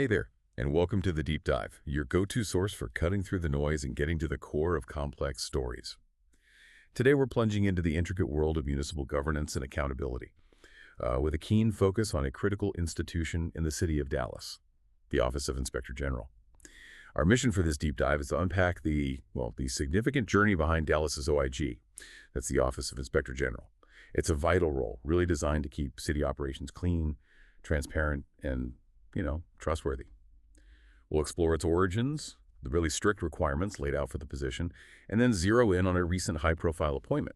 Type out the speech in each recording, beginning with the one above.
Hey there, and welcome to The Deep Dive, your go-to source for cutting through the noise and getting to the core of complex stories. Today we're plunging into the intricate world of municipal governance and accountability, with a keen focus on a critical institution in the city of Dallas, the Office of Inspector General. Our mission for this deep dive is to unpack the significant journey behind Dallas's OIG. That's the Office of Inspector General. It's a vital role, really designed to keep city operations clean, transparent, and trustworthy. We'll explore its origins, the really strict requirements laid out for the position, and then zero in on a recent high-profile appointment,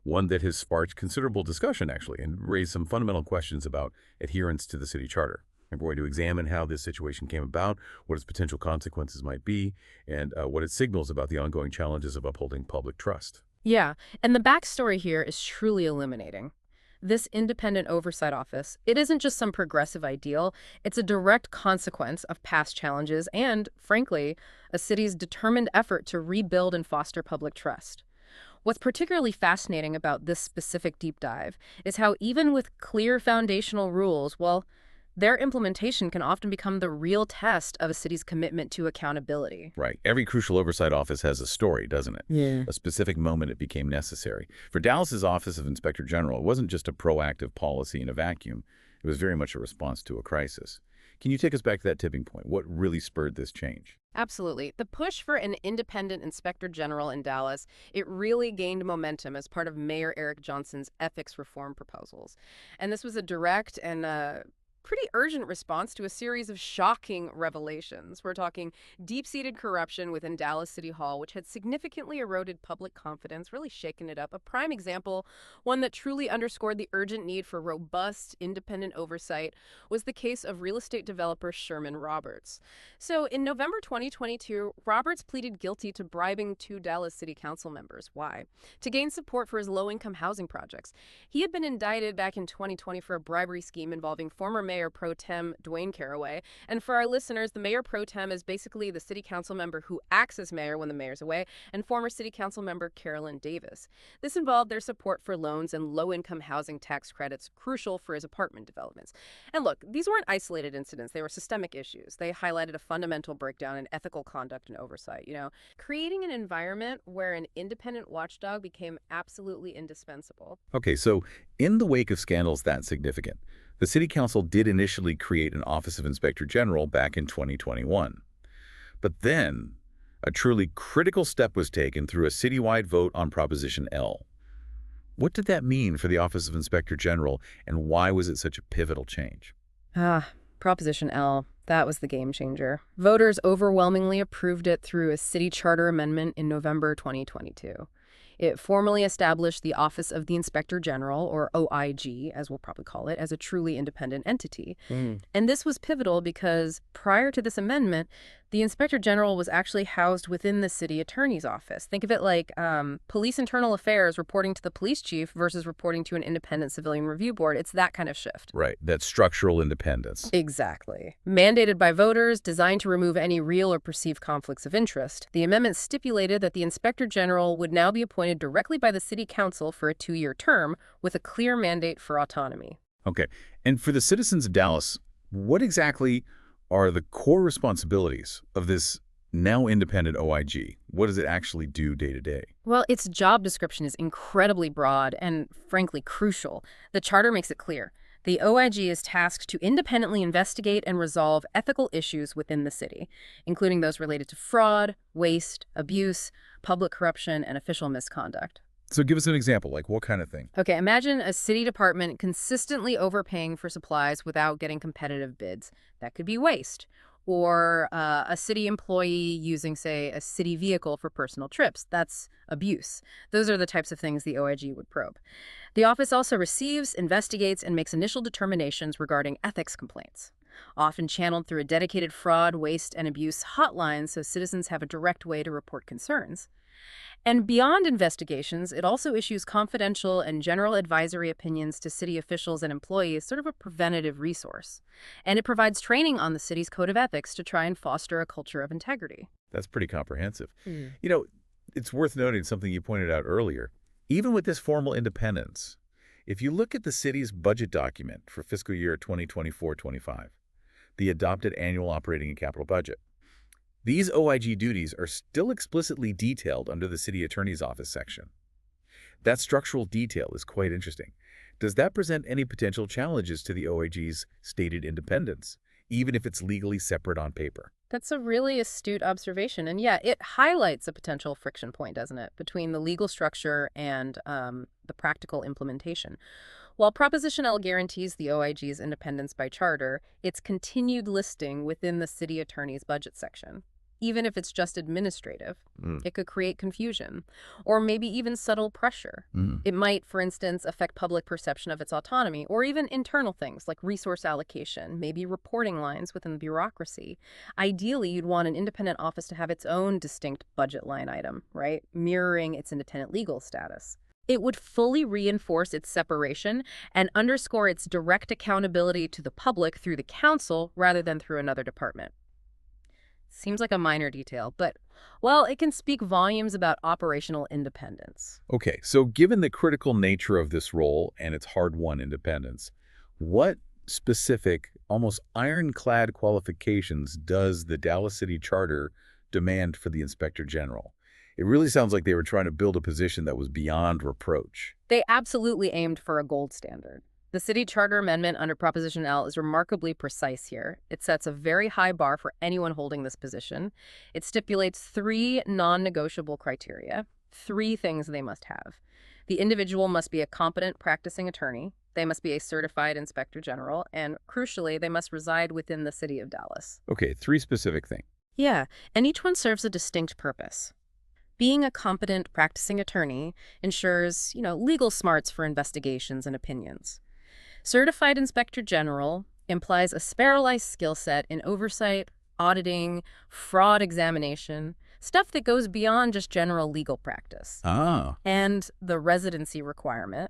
one that has sparked considerable discussion, actually, and raised some fundamental questions about adherence to the city charter. And we're going to examine how this situation came about, what its potential consequences might be, and what it signals about the ongoing challenges of upholding public trust. Yeah, and the backstory here is truly illuminating. This independent oversight office, it isn't just some progressive ideal, it's a direct consequence of past challenges and, frankly, a city's determined effort to rebuild and foster public trust. What's particularly fascinating about this specific deep dive is how even with clear foundational rules, well, their implementation can often become the real test of a city's commitment to accountability. Right. Every crucial oversight office has a story, doesn't it? Yeah. A specific moment it became necessary. For Dallas's Office of Inspector General, it wasn't just a proactive policy in a vacuum. It was very much a response to a crisis. Can you take us back to that tipping point? What really spurred this change? Absolutely. The push for an independent inspector general in Dallas, it really gained momentum as part of Mayor Eric Johnson's ethics reform proposals. And this was a direct and pretty urgent response to a series of shocking revelations. We're talking deep-seated corruption within Dallas City Hall, which had significantly eroded public confidence, really shaken it up. A prime example, one that truly underscored the urgent need for robust, independent oversight, was the case of real estate developer Sherman Roberts. So in November 2022, Roberts pleaded guilty to bribing two Dallas City Council members. Why? To gain support for his low-income housing projects. He had been indicted back in 2020 for a bribery scheme involving former Mayor Pro Tem Dwayne Caraway. And for our listeners, the Mayor Pro Tem is basically the city council member who acts as mayor when the mayor's away, and former city council member Carolyn Davis. This involved their support for loans and low-income housing tax credits, crucial for his apartment developments. And look, these weren't isolated incidents. They were systemic issues. They highlighted a fundamental breakdown in ethical conduct and oversight, creating an environment where an independent watchdog became absolutely indispensable. Okay, so in the wake of scandals that significant, the City Council did initially create an Office of Inspector General back in 2021. But then, a truly critical step was taken through a citywide vote on Proposition L. What did that mean for the Office of Inspector General, and why was it such a pivotal change? Proposition L. That was the game changer. Voters overwhelmingly approved it through a city charter amendment in November 2022. It formally established the Office of the Inspector General, or OIG, as we'll probably call it, as a truly independent entity. And this was pivotal because prior to this amendment, the Inspector General was actually housed within the city attorney's office. Think of it like police internal affairs reporting to the police chief versus reporting to an independent civilian review board. It's that kind of shift. Right, that structural independence. Exactly. Mandated by voters, designed to remove any real or perceived conflicts of interest, the amendment stipulated that the Inspector General would now be appointed directly by the City Council for a 2-year term with a clear mandate for autonomy. Okay, and for the citizens of Dallas, what exactly are the core responsibilities of this now independent OIG? What does it actually do day to day? Well, its job description is incredibly broad and, frankly, crucial. The charter makes it clear. The OIG is tasked to independently investigate and resolve ethical issues within the city, including those related to fraud, waste, abuse, public corruption, and official misconduct. So give us an example, like what kind of thing? Okay, imagine a city department consistently overpaying for supplies without getting competitive bids. That could be waste. Or a city employee using, say, a city vehicle for personal trips. That's abuse. Those are the types of things the OIG would probe. The office also receives, investigates, and makes initial determinations regarding ethics complaints, often channeled through a dedicated fraud, waste, and abuse hotline so citizens have a direct way to report concerns. And beyond investigations, it also issues confidential and general advisory opinions to city officials and employees, sort of a preventative resource. And it provides training on the city's code of ethics to try and foster a culture of integrity. That's pretty comprehensive. It's worth noting something you pointed out earlier. Even with this formal independence, if you look at the city's budget document for fiscal year 2024-25, the adopted annual operating and capital budget. These OIG duties are still explicitly detailed under the City Attorney's Office section. That structural detail is quite interesting. Does that present any potential challenges to the OIG's stated independence, even if it's legally separate on paper? That's a really astute observation. And yeah, it highlights a potential friction point, doesn't it, between the legal structure and the practical implementation. While Proposition L guarantees the OIG's independence by charter, its continued listing within the city attorney's budget section, even if it's just administrative, it could create confusion or maybe even subtle pressure. It might, for instance, affect public perception of its autonomy or even internal things like resource allocation, maybe reporting lines within the bureaucracy. Ideally, you'd want an independent office to have its own distinct budget line item, right? Mirroring its independent legal status. It would fully reinforce its separation and underscore its direct accountability to the public through the council rather than through another department. Seems like a minor detail, but, well, it can speak volumes about operational independence. Okay, so given the critical nature of this role and its hard-won independence, what specific, almost ironclad qualifications does the Dallas City Charter demand for the Inspector General? It really sounds like they were trying to build a position that was beyond reproach. They absolutely aimed for a gold standard. The city charter amendment under Proposition L is remarkably precise here. It sets a very high bar for anyone holding this position. It stipulates 3 non-negotiable criteria, 3 things they must have. The individual must be a competent practicing attorney, they must be a certified inspector general, and crucially, they must reside within the city of Dallas. Okay, 3 specific things. Yeah, and each one serves a distinct purpose. Being a competent practicing attorney ensures, legal smarts for investigations and opinions. Certified Inspector General implies a specialized skill set in oversight, auditing, fraud examination, stuff that goes beyond just general legal practice. And the residency requirement,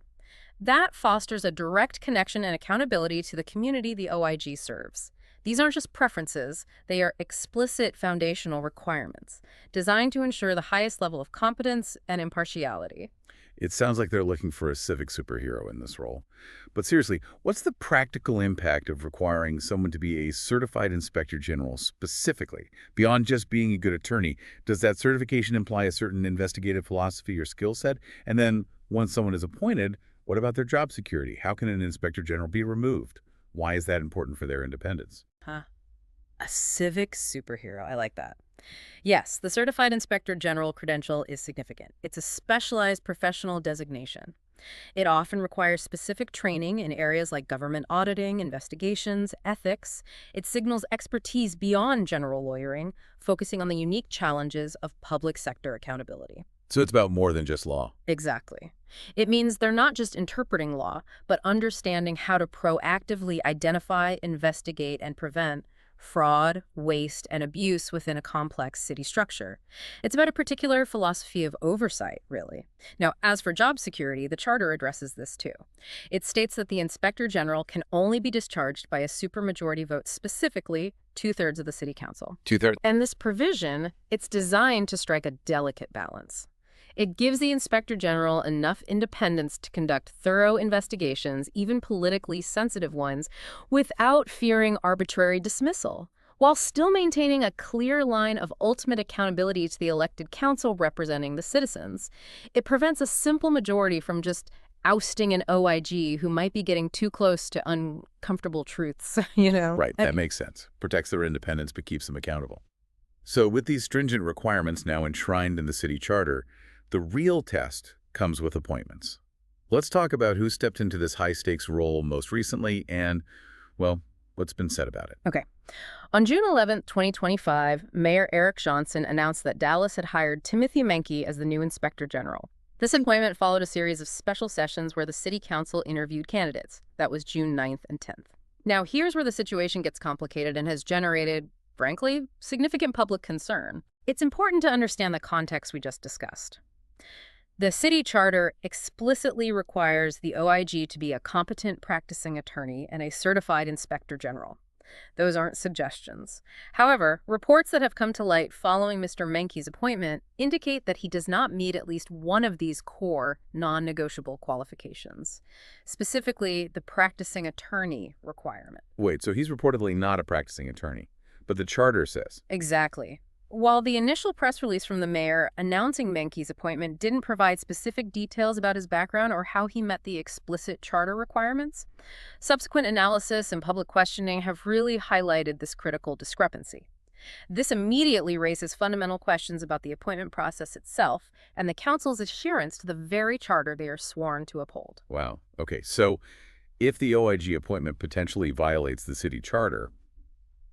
that fosters a direct connection and accountability to the community the OIG serves. These aren't just preferences, they are explicit foundational requirements, designed to ensure the highest level of competence and impartiality. It sounds like they're looking for a civic superhero in this role. But seriously, what's the practical impact of requiring someone to be a certified inspector general specifically? Beyond just being a good attorney, does that certification imply a certain investigative philosophy or skill set? And then, once someone is appointed, what about their job security? How can an inspector general be removed? Why is that important for their independence? A civic superhero. I like that. Yes, the Certified Inspector General credential is significant. It's a specialized professional designation. It often requires specific training in areas like government auditing, investigations, ethics. It signals expertise beyond general lawyering, focusing on the unique challenges of public sector accountability. So it's about more than just law. Exactly. It means they're not just interpreting law, but understanding how to proactively identify, investigate, and prevent fraud, waste, and abuse within a complex city structure. It's about a particular philosophy of oversight, really. Now, as for job security, the Charter addresses this too. It states that the Inspector General can only be discharged by a supermajority vote, specifically 2/3 of the City Council. 2/3. And this provision, it's designed to strike a delicate balance. It gives the Inspector General enough independence to conduct thorough investigations, even politically sensitive ones, without fearing arbitrary dismissal, while still maintaining a clear line of ultimate accountability to the elected council representing the citizens. It prevents a simple majority from just ousting an OIG who might be getting too close to uncomfortable truths, Right, that makes sense. Protects their independence but keeps them accountable. So with these stringent requirements now enshrined in the city charter, the real test comes with appointments. Let's talk about who stepped into this high-stakes role most recently and, well, what's been said about it. Okay. On June 11, 2025, Mayor Eric Johnson announced that Dallas had hired Timothy Menke as the new Inspector General. This appointment followed a series of special sessions where the City Council interviewed candidates. That was June 9th and 10th. Now, here's where the situation gets complicated and has generated, frankly, significant public concern. It's important to understand the context we just discussed. The city charter explicitly requires the OIG to be a competent practicing attorney and a certified inspector general. Those aren't suggestions. However, reports that have come to light following Mr. Menke's appointment indicate that he does not meet at least one of these core non-negotiable qualifications, specifically the practicing attorney requirement. Wait, so he's reportedly not a practicing attorney, but the charter says. Exactly. While the initial press release from the mayor announcing Menke's appointment didn't provide specific details about his background or how he met the explicit charter requirements, subsequent analysis and public questioning have really highlighted this critical discrepancy. This immediately raises fundamental questions about the appointment process itself and the council's adherence to the very charter they are sworn to uphold. Wow. Okay, so if the OIG appointment potentially violates the city charter,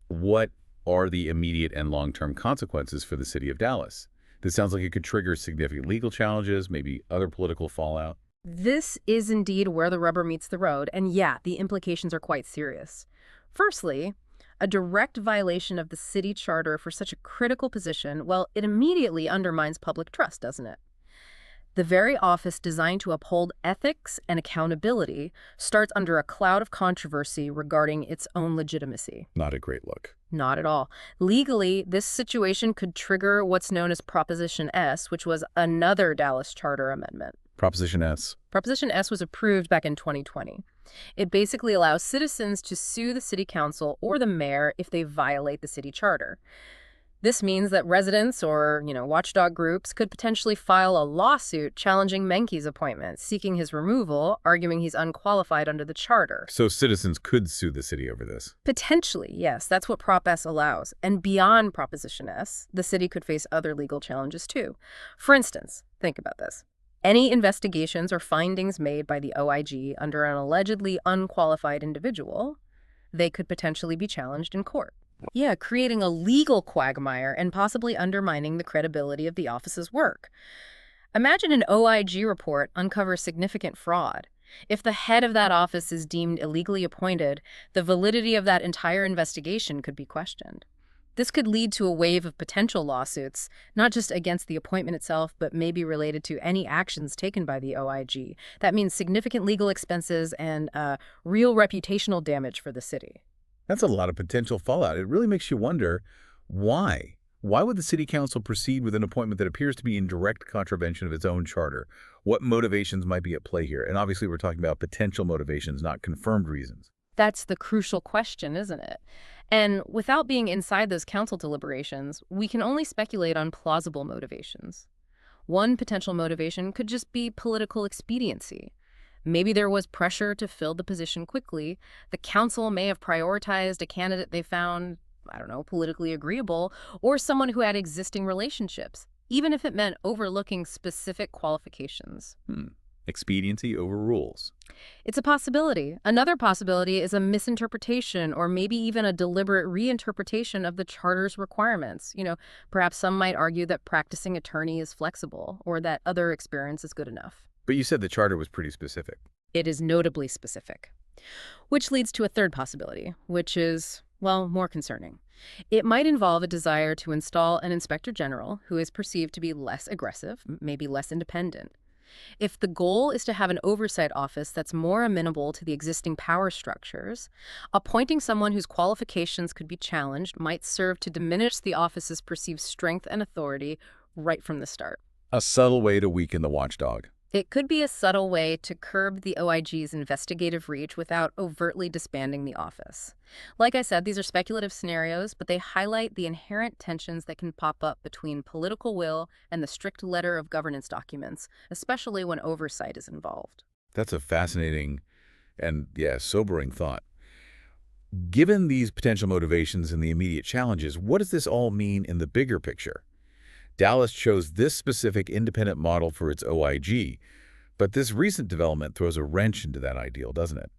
what are the immediate and long-term consequences for the city of Dallas? This sounds like it could trigger significant legal challenges, maybe other political fallout. This is indeed where the rubber meets the road, and yeah, the implications are quite serious. Firstly, a direct violation of the city charter for such a critical position, well, it immediately undermines public trust, doesn't it? The very office designed to uphold ethics and accountability starts under a cloud of controversy regarding its own legitimacy. Not a great look. Not at all. Legally, this situation could trigger what's known as Proposition S, which was another Dallas Charter amendment. Proposition S. Proposition S was approved back in 2020. It basically allows citizens to sue the city council or the mayor if they violate the city charter. This means that residents or, watchdog groups could potentially file a lawsuit challenging Menke's appointment, seeking his removal, arguing he's unqualified under the charter. So citizens could sue the city over this? Potentially, yes. That's what Prop S allows. And beyond Proposition S, the city could face other legal challenges too. For instance, think about this. Any investigations or findings made by the OIG under an allegedly unqualified individual, they could potentially be challenged in court. Yeah, creating a legal quagmire and possibly undermining the credibility of the office's work. Imagine an OIG report uncovers significant fraud. If the head of that office is deemed illegally appointed, the validity of that entire investigation could be questioned. This could lead to a wave of potential lawsuits, not just against the appointment itself, but maybe related to any actions taken by the OIG. That means significant legal expenses and real reputational damage for the city. That's a lot of potential fallout. It really makes you wonder, why? Why would the city council proceed with an appointment that appears to be in direct contravention of its own charter? What motivations might be at play here? And obviously we're talking about potential motivations, not confirmed reasons. That's the crucial question, isn't it? And without being inside those council deliberations, we can only speculate on plausible motivations. One potential motivation could just be political expediency. Maybe there was pressure to fill the position quickly. The council may have prioritized a candidate they found, politically agreeable, or someone who had existing relationships, even if it meant overlooking specific qualifications. Expediency over rules. It's a possibility. Another possibility is a misinterpretation or maybe even a deliberate reinterpretation of the charter's requirements. Perhaps some might argue that practicing attorney is flexible or that other experience is good enough. But you said the charter was pretty specific. It is notably specific. Which leads to a third possibility, which is, more concerning. It might involve a desire to install an inspector general who is perceived to be less aggressive, maybe less independent. If the goal is to have an oversight office that's more amenable to the existing power structures, appointing someone whose qualifications could be challenged might serve to diminish the office's perceived strength and authority right from the start. A subtle way to weaken the watchdog. It could be a subtle way to curb the OIG's investigative reach without overtly disbanding the office. Like I said, these are speculative scenarios, but they highlight the inherent tensions that can pop up between political will and the strict letter of governance documents, especially when oversight is involved. That's a fascinating and, sobering thought. Given these potential motivations and the immediate challenges, what does this all mean in the bigger picture? Dallas chose this specific independent model for its OIG, but this recent development throws a wrench into that ideal, doesn't it?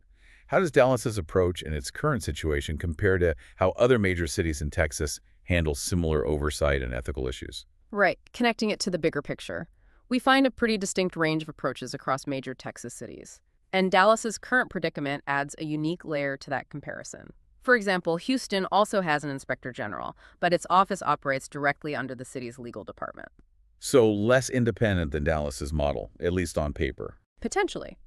How does Dallas's approach in its current situation compare to how other major cities in Texas handle similar oversight and ethical issues? Right, connecting it to the bigger picture. We find a pretty distinct range of approaches across major Texas cities. And Dallas's current predicament adds a unique layer to that comparison. For example, Houston also has an inspector general, but its office operates directly under the city's legal department. So less independent than Dallas's model, at least on paper. Potentially.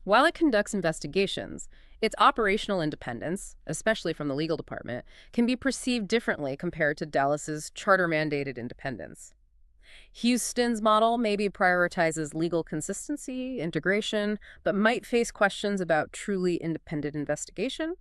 While it conducts investigations, its operational independence, especially from the legal department, can be perceived differently compared to Dallas's charter-mandated independence. Houston's model maybe prioritizes legal consistency, integration, but might face questions about truly independent investigation.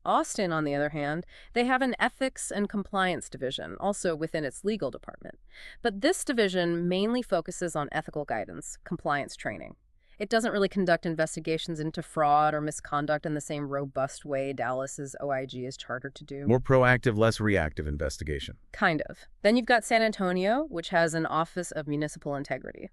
Austin, on the other hand, they have an ethics and compliance division, also within its legal department. But this division mainly focuses on ethical guidance, compliance training. It doesn't really conduct investigations into fraud or misconduct in the same robust way Dallas's OIG is chartered to do. More proactive, less reactive investigation. Kind of. Then you've got San Antonio, which has an Office of Municipal Integrity.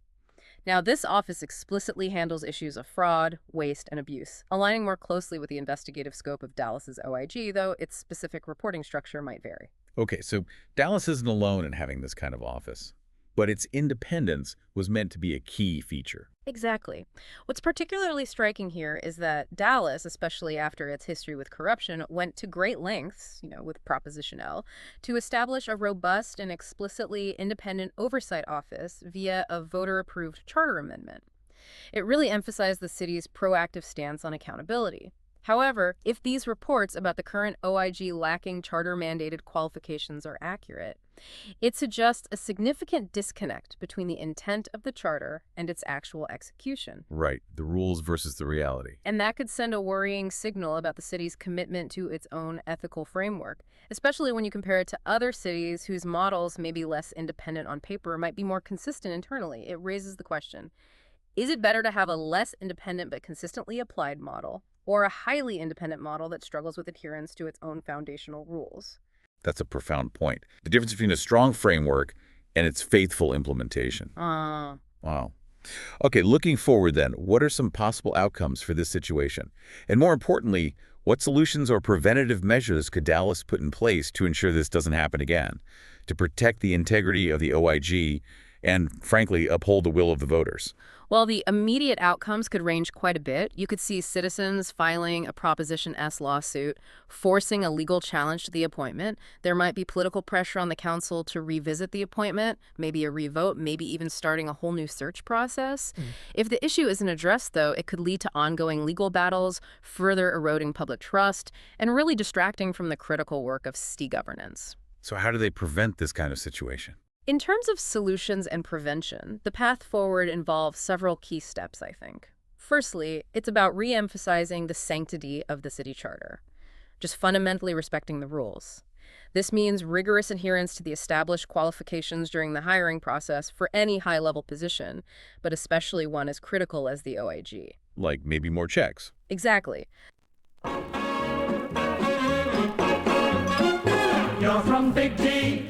Now, this office explicitly handles issues of fraud, waste, and abuse, aligning more closely with the investigative scope of Dallas's OIG, though its specific reporting structure might vary. Okay, so Dallas isn't alone in having this kind of office, but its independence was meant to be a key feature. Exactly. What's particularly striking here is that Dallas, especially after its history with corruption, went to great lengths, with Proposition L, to establish a robust and explicitly independent oversight office via a voter-approved charter amendment. It really emphasized the city's proactive stance on accountability. However, if these reports about the current OIG lacking charter-mandated qualifications are accurate, it suggests a significant disconnect between the intent of the charter and its actual execution. Right, the rules versus the reality. And that could send a worrying signal about the city's commitment to its own ethical framework, especially when you compare it to other cities whose models may be less independent on paper, might be more consistent internally. It raises the question, is it better to have a less independent but consistently applied model, or a highly independent model that struggles with adherence to its own foundational rules? That's a profound point. The difference between a strong framework and its faithful implementation. Wow. Okay, looking forward then, what are some possible outcomes for this situation? And more importantly, what solutions or preventative measures could Dallas put in place to ensure this doesn't happen again, to protect the integrity of the OIG and, frankly, uphold the will of the voters? Well, the immediate outcomes could range quite a bit. You could see citizens filing a Proposition S lawsuit, forcing a legal challenge to the appointment. There might be political pressure on the council to revisit the appointment, maybe a revote, maybe even starting a whole new search process. If the issue isn't addressed, though, it could lead to ongoing legal battles, further eroding public trust, and really distracting from the critical work of city governance. So how do they prevent this kind of situation? In terms of solutions and prevention, the path forward involves several key steps, I think. Firstly, it's about re-emphasizing the sanctity of the city charter, just fundamentally respecting the rules. This means rigorous adherence to the established qualifications during the hiring process for any high-level position, but especially one as critical as the OIG. Like maybe more checks. Exactly. You're from Big D.